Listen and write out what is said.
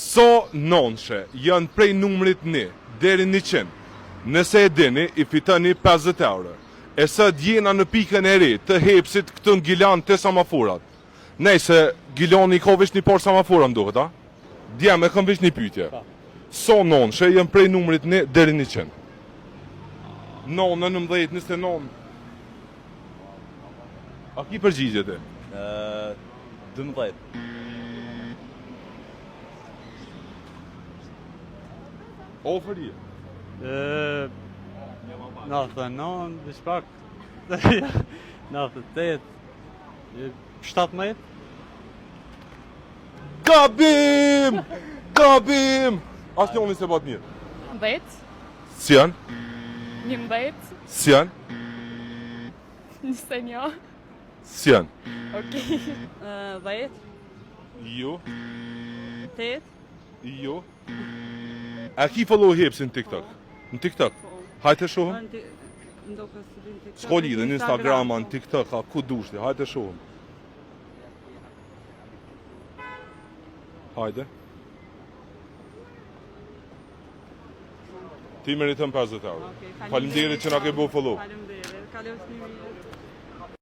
So nonshe janë prej numrit 1 deri 100. Nëse e dini, i fitoni 50 euro. E sot jena në pikën e ri të hepsit këtë në Gilan të semaforat. Nejse, Gilani ka vesh një par semafora mduhet, a? Djem e kam vesh një pyetje. So nonshe janë prej numrit 1 deri 100. 9, 19, 29. A ki përgjigje ti? 12. Ofëri. 99, diç pak. 98. 17. Gabim! Gabim! Asë njoni se bat mirë. 10, Si janë? 11, Si janë? 21. Si janë? Okej. 10, Jo, 8, jo. A ki follow hepsin në TikTok? Në TikTok? Hajte shohëm? S'ko lidhe në Instagram, në TikTok, a ku dushti, hajte shohëm. Hajde. Ti meritën 50 euro. Faleminderit që na ke bu follow. Faleminderit. Kalofshi mirë.